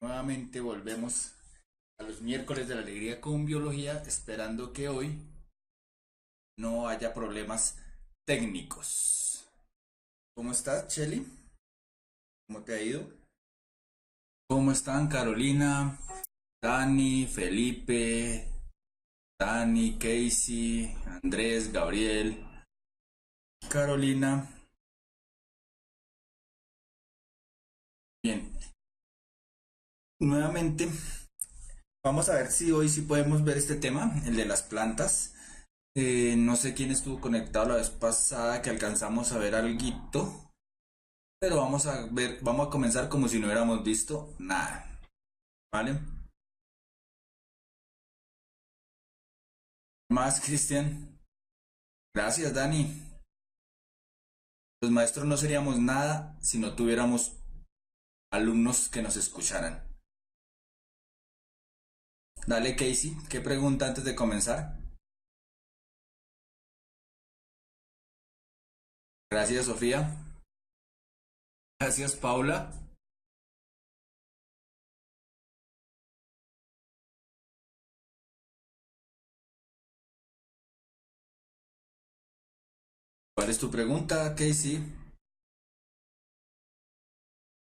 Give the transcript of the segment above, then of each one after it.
Nuevamente volvemos a los miércoles de la alegría con biología, esperando que hoy no haya problemas técnicos. ¿Cómo estás, Chelly? ¿Cómo te ha ido? ¿Cómo están Carolina, Dani, Felipe, Dani, Casey, Andrés, Gabriel, Carolina? Bien, nuevamente vamos a ver si hoy sí podemos ver este tema, el de las plantas. No sé quién estuvo conectado la vez pasada que alcanzamos a ver alguito, pero vamos a ver, vamos a comenzar como si no hubiéramos visto nada, ¿vale? Más, Cristian. Gracias, Dani. Los maestros no seríamos nada si no tuviéramos alumnos que nos escucharan. Dale, Casey, ¿qué pregunta antes de comenzar? Gracias, Sofía. Gracias, Paula. ¿Cuál es tu pregunta, Casey?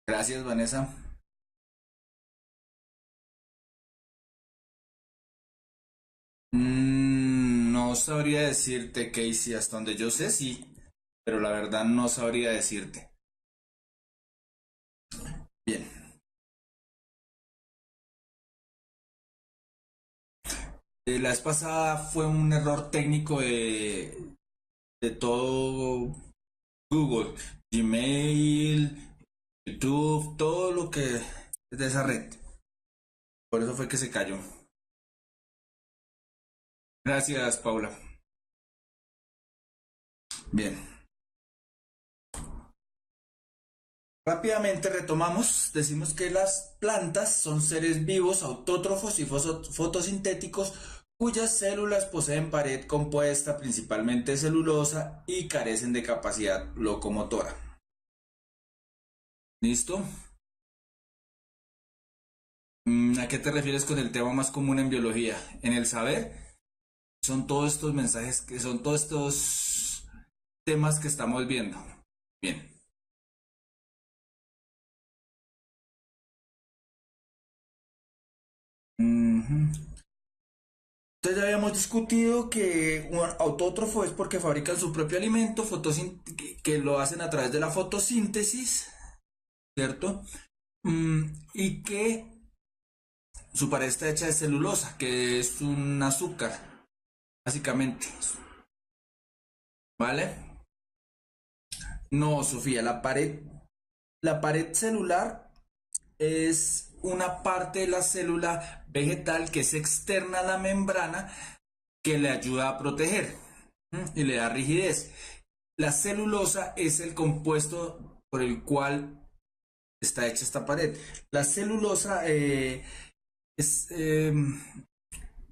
Gracias, Vanessa. No sabría decirte, Casey, hasta donde yo sé, sí, pero la verdad no sabría decirte. Bien, la vez pasada fue un error técnico de todo Google, Gmail, YouTube, todo lo que es de esa red. Por eso fue que se cayó. Gracias, Paula. Bien. Rápidamente retomamos, decimos que las plantas son seres vivos, autótrofos y fotosintéticos cuyas células poseen pared compuesta principalmente de celulosa y carecen de capacidad locomotora. ¿Listo? ¿A qué te refieres con el tema más común en biología? En el saber son todos estos mensajes, que son todos estos temas que estamos viendo. Bien. Ujú. Entonces ya habíamos discutido que un autótrofo es porque fabrican su propio alimento, que lo hacen a través de la fotosíntesis, ¿cierto? Y que su pared está hecha de celulosa, que es un azúcar, básicamente. ¿Vale? No, Sofía, la pared celular es una parte de la célula vegetal que es externa a la membrana que le ayuda a proteger y le da rigidez. La celulosa es el compuesto por el cual está hecha esta pared. La celulosa es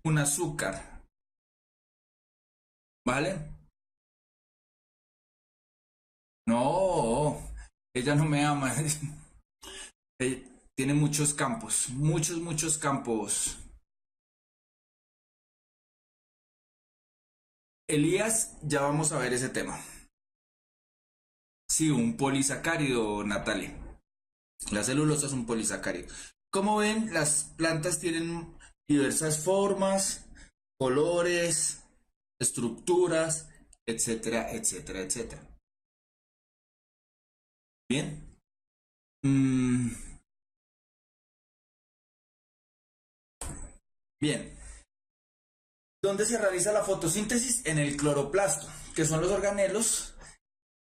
un azúcar, ¿vale? No, ella no me ama. Tiene muchos campos, muchos campos. Elías, ya vamos a ver ese tema. Sí, un polisacárido, Natalia. La celulosa es un polisacárido. Como ven, las plantas tienen diversas formas, colores, estructuras, etcétera, etcétera, etcétera. Bien. Mm, bien. ¿Dónde se realiza la fotosíntesis? En el cloroplasto, que son los organelos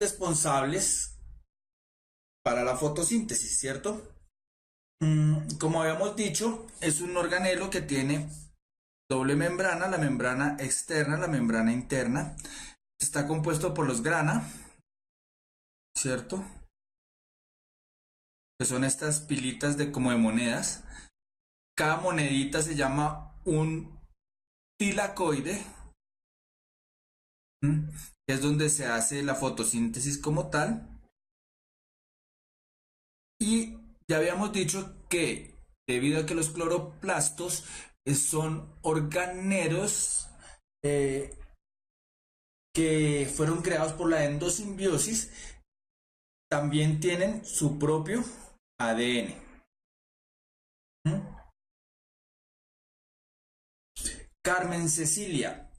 responsables para la fotosíntesis, ¿cierto? Como habíamos dicho, es un organelo que tiene doble membrana, la membrana externa, la membrana interna. Está compuesto por los grana, ¿cierto? Que son estas pilitas de como de monedas. Cada monedita se llama un tilacoide, que es donde se hace la fotosíntesis como tal. Y ya habíamos dicho que debido a que los cloroplastos son organelos eh, que fueron creados por la endosimbiosis, también tienen su propio ADN. ¿Mm? Carmen Cecilia,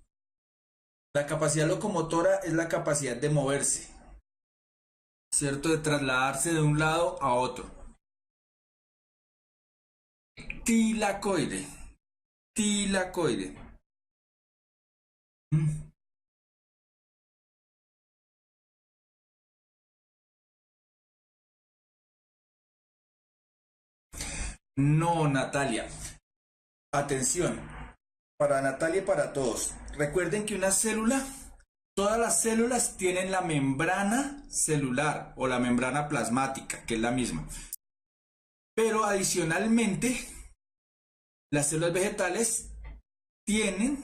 la capacidad locomotora es la capacidad de moverse, ¿cierto? De trasladarse de un lado a otro. Tilacoide, tilacoide. ¿Mm? No, Natalia. Atención, para Natalia y para todos. Recuerden que una célula, todas las células tienen la membrana celular o la membrana plasmática, que es la misma. Pero adicionalmente, las células vegetales tienen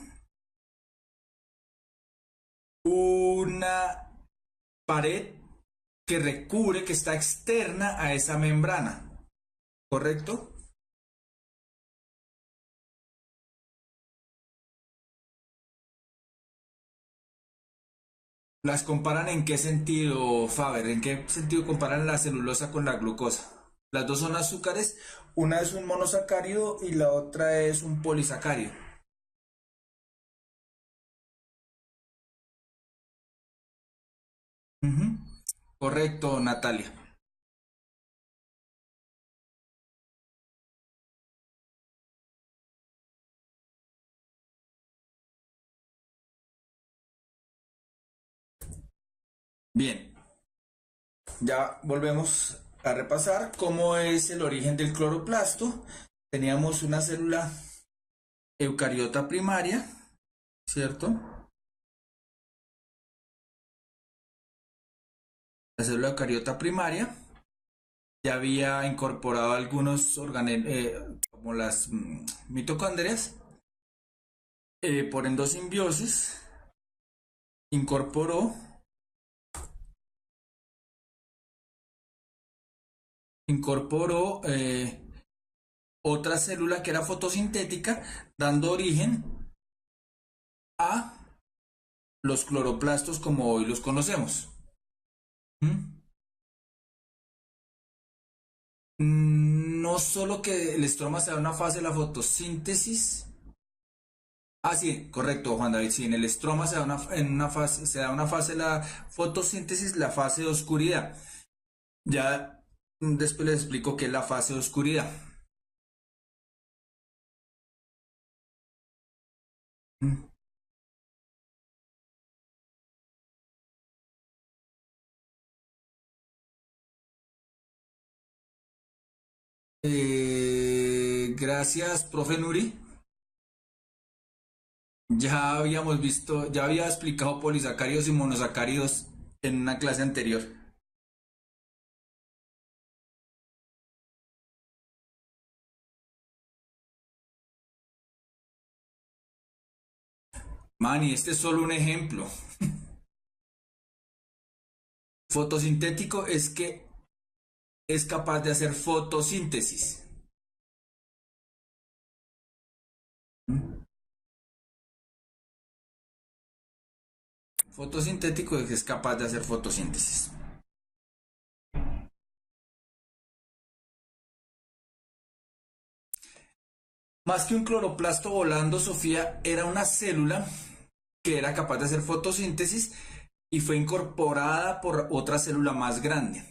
una pared que recubre, que está externa a esa membrana, ¿correcto? ¿Las comparan en qué sentido, Faber? ¿En qué sentido comparan la celulosa con la glucosa? Las dos son azúcares, una es un monosacárido y la otra es un polisacárido. Ujú. Correcto, Natalia. Bien, ya volvemos a repasar cómo es el origen del cloroplasto. Teníamos una célula eucariota primaria, ¿cierto? La célula eucariota primaria ya había incorporado algunos organelos, como las mitocondrias, por endosimbiosis, incorporó, incorporó otra célula que era fotosintética, dando origen a los cloroplastos como hoy los conocemos. ¿Mm? No solo que el estroma se da una fase de la fotosíntesis. Ah, sí, correcto, Juan David. Sí, en el estroma en una fase, se da una fase de la fotosíntesis, la fase de oscuridad. Ya después les explico qué es la fase de oscuridad. Mm. Gracias, profe Nuri. Ya habíamos visto, ya había explicado polisacáridos y monosacáridos en una clase anterior. Manny, este es solo un ejemplo. Fotosintético es que es capaz de hacer fotosíntesis. Fotosintético es que es capaz de hacer fotosíntesis. Más que un cloroplasto volando, Sofía era una célula que era capaz de hacer fotosíntesis y fue incorporada por otra célula más grande.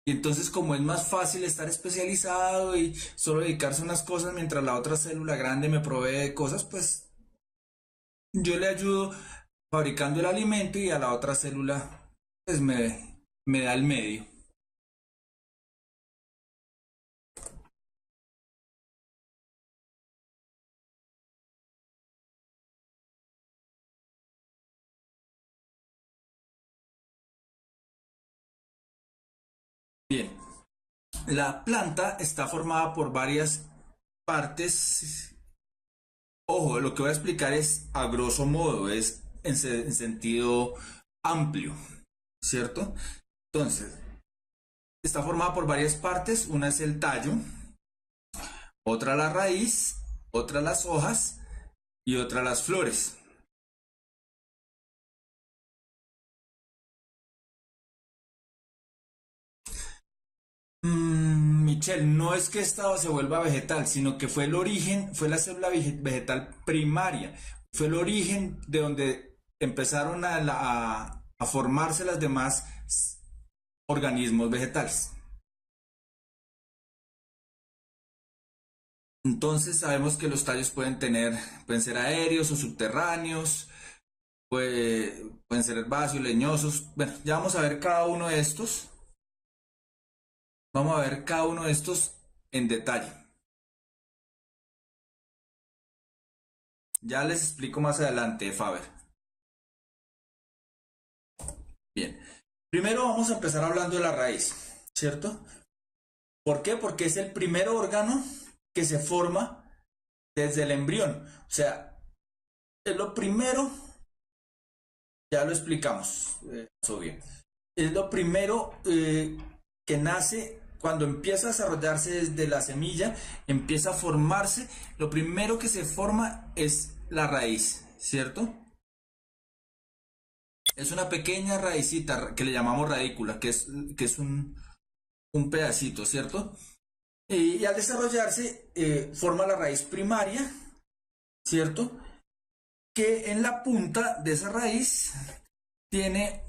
Y entonces como es más fácil estar especializado y solo dedicarse a unas cosas mientras la otra célula grande me provee de cosas, pues yo le ayudo fabricando el alimento y a la otra célula pues me da el medio. Bien, la planta está formada por varias partes. Ojo, lo que voy a explicar es a grosso modo, es en sentido amplio, ¿cierto? Entonces, está formada por varias partes. Una es el tallo, otra la raíz, otra las hojas y otra las flores. Michelle, no es que esta se vuelva vegetal, sino que fue el origen, fue la célula vegetal primaria, fue el origen de donde empezaron a formarse las demás organismos vegetales. Entonces sabemos que los tallos pueden ser aéreos o subterráneos, pueden ser herbáceos, leñosos. Bueno, ya vamos a ver cada uno de estos. Vamos a ver cada uno de estos en detalle. Ya les explico más adelante, Faber. Bien. Primero vamos a empezar hablando de la raíz, ¿cierto? ¿Por qué? Porque es el primer órgano que se forma desde el embrión. O sea, es lo primero, ya lo explicamos, eso bien. Es lo primero que nace cuando empieza a desarrollarse desde la semilla, empieza a formarse. Lo primero que se forma es la raíz, ¿cierto? Es una pequeña raicita que le llamamos radícula, que es un pedacito, ¿cierto? Y al desarrollarse forma la raíz primaria, ¿cierto? Que en la punta de esa raíz tiene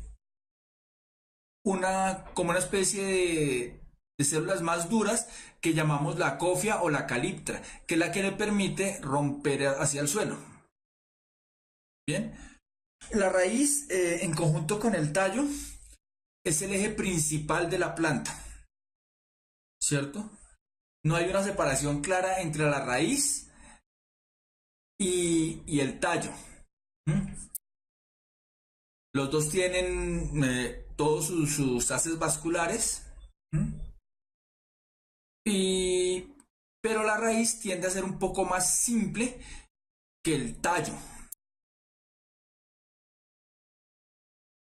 como una especie de células más duras que llamamos la cofia o la caliptra, que es la que le permite romper hacia el suelo. Bien, la raíz en conjunto con el tallo es el eje principal de la planta, ¿cierto? No hay una separación clara entre la raíz y el tallo. ¿Mm? Los dos tienen todos sus haces vasculares. ¿Mm? Y, pero la raíz tiende a ser un poco más simple que el tallo.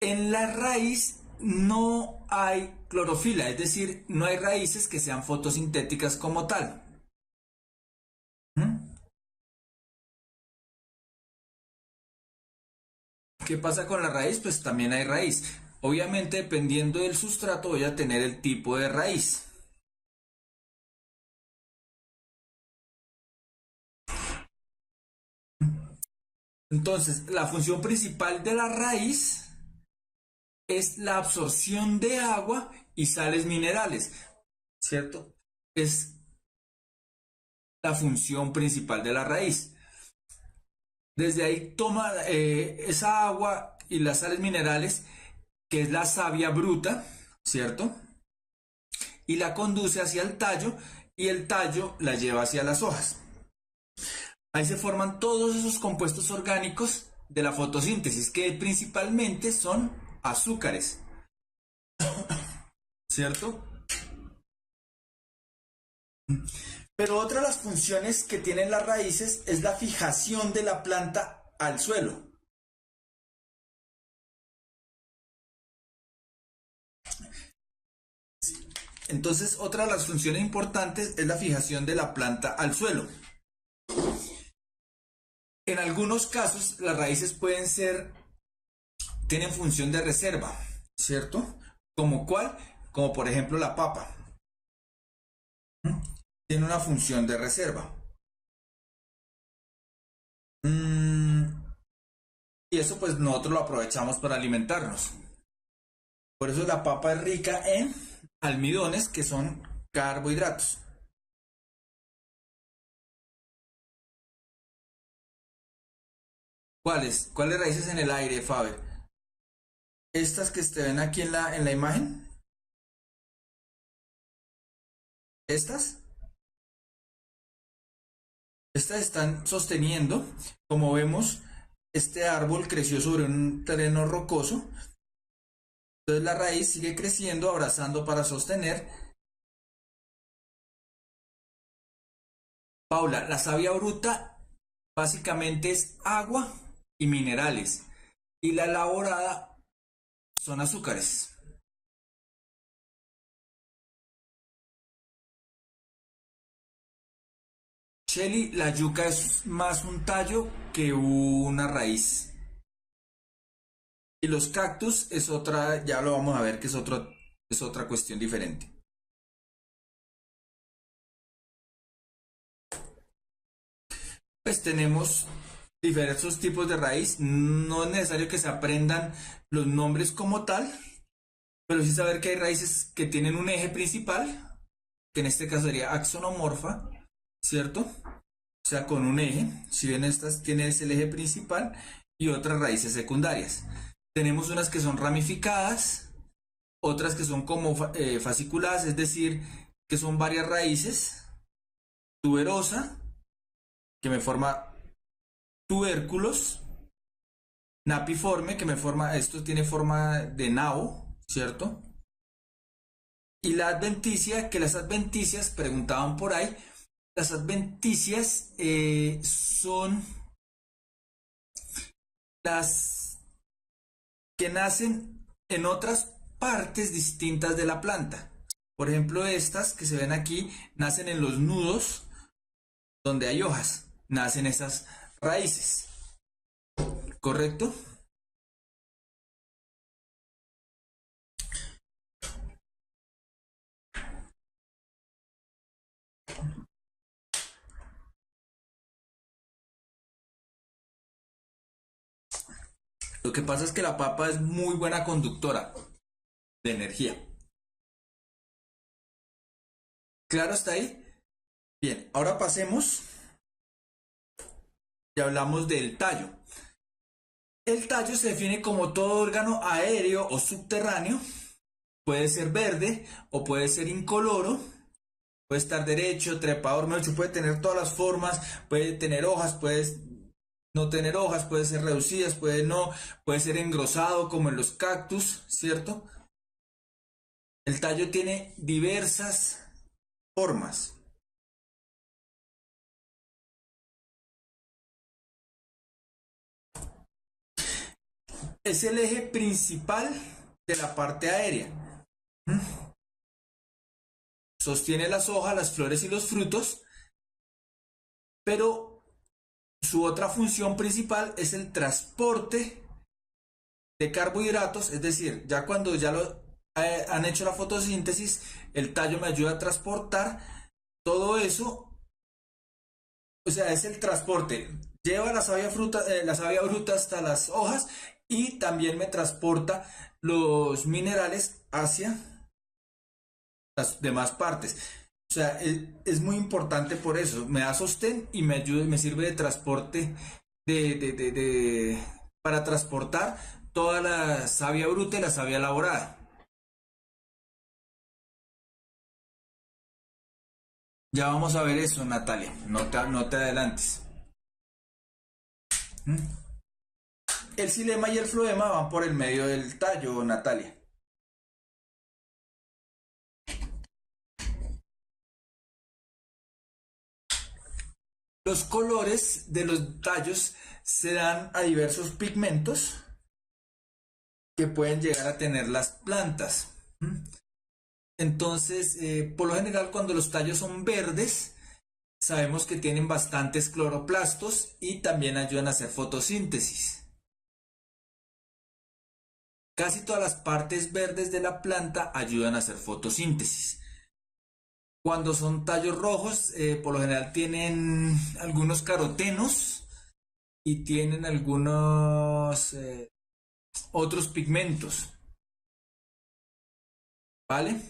En la raíz no hay clorofila, es decir, no hay raíces que sean fotosintéticas como tal. ¿Mm? ¿Qué pasa con la raíz? Pues también hay raíz. Obviamente, dependiendo del sustrato, voy a tener el tipo de raíz. Entonces, la función principal de la raíz es la absorción de agua y sales minerales, ¿cierto? Es la función principal de la raíz. Desde ahí toma esa agua y las sales minerales, que es la savia bruta, ¿cierto? Y la conduce hacia el tallo y el tallo la lleva hacia las hojas. Ahí se forman todos esos compuestos orgánicos de la fotosíntesis, que principalmente son azúcares, ¿cierto? Pero otra de las funciones que tienen las raíces es la fijación de la planta al suelo. Entonces, otra de las funciones importantes es la fijación de la planta al suelo. En algunos casos, las raíces tienen función de reserva, ¿cierto? ¿Como cuál? Como por ejemplo la papa. Tiene una función de reserva. Y eso pues nosotros lo aprovechamos para alimentarnos. Por eso la papa es rica en almidones, que son carbohidratos. ¿Cuáles? ¿Cuáles raíces en el aire, Faber? Estas que se ven aquí en la imagen. Estas. Estas están sosteniendo, como vemos, este árbol creció sobre un terreno rocoso. Entonces la raíz sigue creciendo, abrazando para sostener. Paula, la savia bruta básicamente es agua y minerales. Y la elaborada son azúcares. Shelly, la yuca es más un tallo que una raíz. Y los cactus es otra, ya lo vamos a ver que es otra cuestión diferente. Pues tenemos diversos tipos de raíz. No es necesario que se aprendan los nombres como tal, pero sí saber que hay raíces que tienen un eje principal, que en este caso sería axonomorfa, ¿cierto? O sea, con un eje. Si bien estas tienes el eje principal y otras raíces secundarias. Tenemos unas que son ramificadas, otras que son como fasciculadas, es decir, que son varias raíces, tuberosa, que me forma tubérculos, napiforme, que me forma, esto tiene forma de nabo, ¿cierto? Y la adventicia, que las adventicias, preguntaban por ahí, las adventicias son las que nacen en otras partes distintas de la planta. Por ejemplo, estas que se ven aquí nacen en los nudos donde hay hojas, nacen esas raíces, ¿correcto? Lo que pasa es que la papa es muy buena conductora de energía. ¿Claro está ahí? Bien, ahora pasemos y hablamos del tallo. El tallo se define como todo órgano aéreo o subterráneo. Puede ser verde o puede ser incoloro. Puede estar derecho, trepador, mejor puede tener todas las formas, puede tener hojas, puede no tener hojas, puede ser reducidas, puede no, puede ser engrosado como en los cactus, ¿cierto? El tallo tiene diversas formas. Es el eje principal de la parte aérea. Sostiene las hojas, las flores y los frutos, pero su otra función principal es el transporte de carbohidratos, es decir, ya cuando ya han hecho la fotosíntesis, el tallo me ayuda a transportar todo eso, o sea, es el transporte, lleva la savia bruta hasta las hojas y también me transporta los minerales hacia las demás partes. O sea, es muy importante por eso. Me da sostén y me ayuda, me sirve de transporte para transportar toda la savia bruta y la savia elaborada. Ya vamos a ver eso, Natalia. No te adelantes. ¿Mm? El xilema y el floema van por el medio del tallo, Natalia. Los colores de los tallos se dan a diversos pigmentos que pueden llegar a tener las plantas. Entonces, por lo general, cuando los tallos son verdes, sabemos que tienen bastantes cloroplastos y también ayudan a hacer fotosíntesis. Casi todas las partes verdes de la planta ayudan a hacer fotosíntesis. Cuando son tallos rojos, por lo general tienen algunos carotenos y tienen algunos otros pigmentos, ¿vale?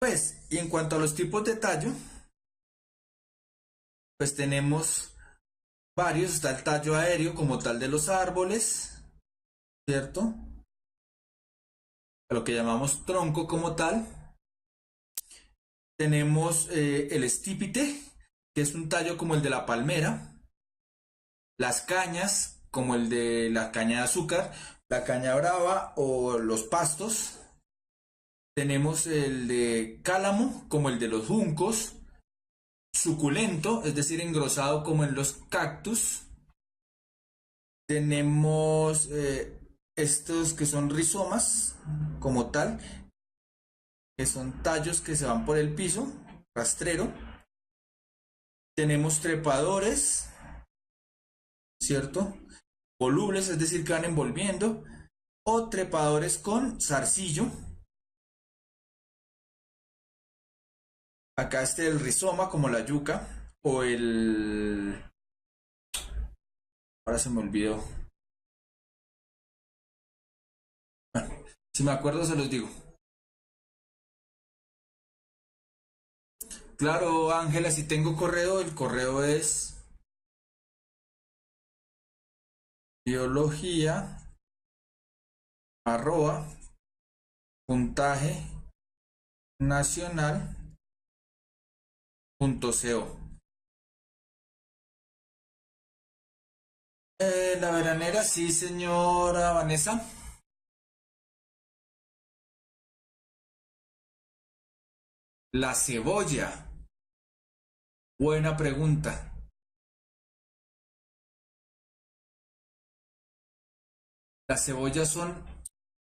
Pues, y en cuanto a los tipos de tallo, pues tenemos varios. Está el tallo aéreo como tal de los árboles, ¿cierto? Lo que llamamos tronco como tal. Tenemos el estípite, que es un tallo como el de la palmera. Las cañas, como el de la caña de azúcar, la caña brava o los pastos. Tenemos el de cálamo, como el de los juncos. Suculento, es decir, engrosado como en los cactus. Tenemos estos que son rizomas, como tal, que son tallos que se van por el piso, rastrero. Tenemos trepadores, ¿cierto? Volubles, es decir, que van envolviendo, o trepadores con zarcillo. Acá está el rizoma, como la yuca, o el... Ahora se me olvidó. Bueno, si me acuerdo se los digo. Claro, Ángela, si tengo correo, el correo es biología arroba puntaje nacional punto co. La veranera, sí, señora Vanessa. La cebolla. Buena pregunta. Las cebollas son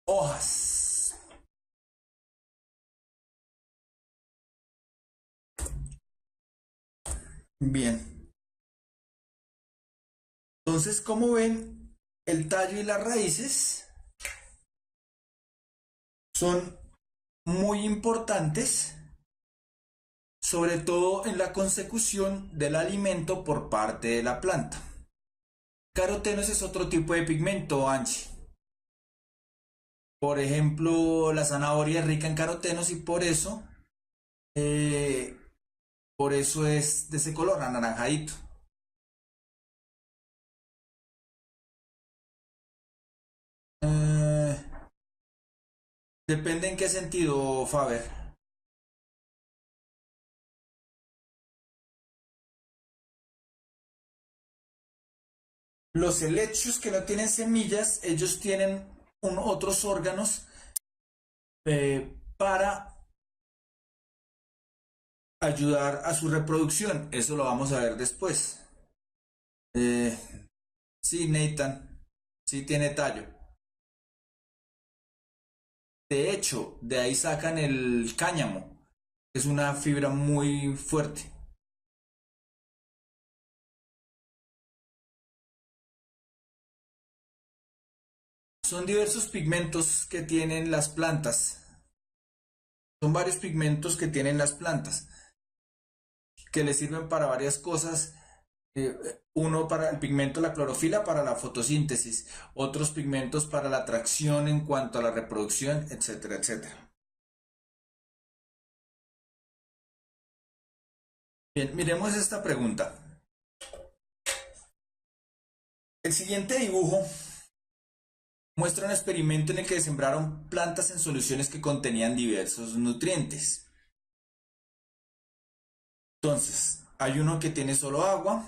hojas. Bien. Entonces, como ven, el tallo y las raíces son muy importantes, sobre todo en la consecución del alimento por parte de la planta. Carotenos es otro tipo de pigmento, Angie. Por ejemplo, la zanahoria es rica en carotenos y eh, por eso es de ese color, anaranjadito. Eh, Depende en qué sentido, Faber. Los helechos que no tienen semillas, ellos tienen otros órganos para ayudar a su reproducción. Eso lo vamos a ver después. Eh, sí, Nathan, sí tiene tallo. De hecho, de ahí sacan el cáñamo. Es una fibra muy fuerte. Son diversos pigmentos que tienen las plantas. Son varios pigmentos que tienen las plantas, que les sirven para varias cosas. Uno para el pigmento, la clorofila para la fotosíntesis, otros pigmentos para la atracción en cuanto a la reproducción, etcétera, etcétera. Bien, miremos esta pregunta. El siguiente dibujo muestra un experimento en el que sembraron plantas en soluciones que contenían diversos nutrientes. Entonces, hay uno que tiene solo agua,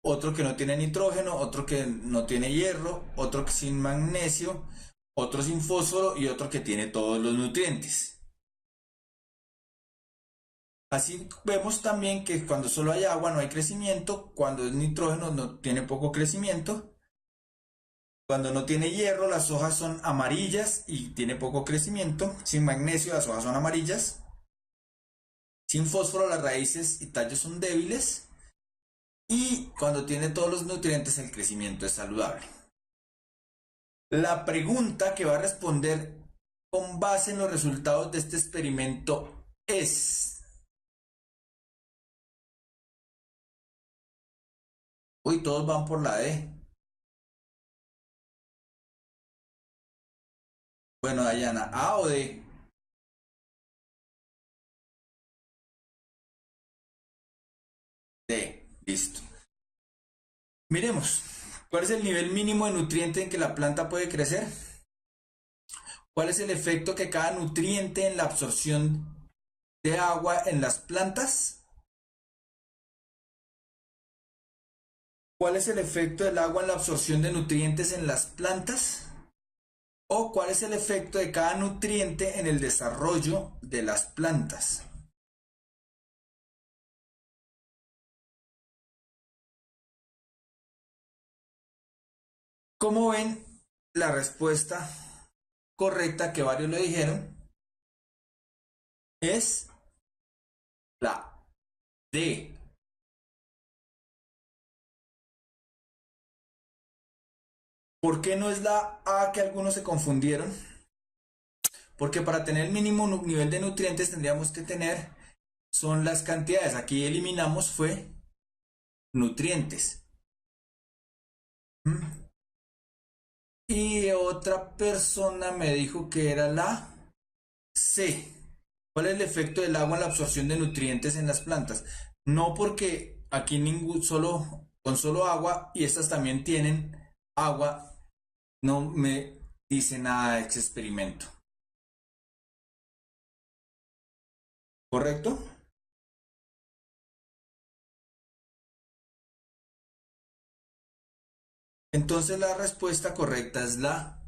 otro que no tiene nitrógeno, otro que no tiene hierro, otro que sin magnesio, otro sin fósforo y otro que tiene todos los nutrientes. Así vemos también que cuando solo hay agua no hay crecimiento, cuando es nitrógeno no tiene poco crecimiento, cuando no tiene hierro las hojas son amarillas y tiene poco crecimiento, sin magnesio las hojas son amarillas, sin fósforo las raíces y tallos son débiles y cuando tiene todos los nutrientes el crecimiento es saludable. La pregunta que va a responder con base en los resultados de este experimento es... Uy, todos van por la D. Bueno, Dayana, ¿A o D? D, listo. Miremos, ¿cuál es el nivel mínimo de nutriente en que la planta puede crecer? ¿Cuál es el efecto que cada nutriente en la absorción de agua en las plantas? ¿Cuál es el efecto del agua en la absorción de nutrientes en las plantas? ¿O cuál es el efecto de cada nutriente en el desarrollo de las plantas? Como ven, la respuesta correcta, que varios lo dijeron, es la D. ¿Por qué no es la A que algunos se confundieron? Porque para tener el mínimo nivel de nutrientes tendríamos que tener, son las cantidades. Aquí eliminamos fue nutrientes. ¿Mm? Y otra persona me dijo que era la C. ¿Cuál es el efecto del agua en la absorción de nutrientes en las plantas? No, porque aquí con solo agua, y estas también tienen agua, no me dice nada de ese experimento. ¿Correcto? Entonces la respuesta correcta es la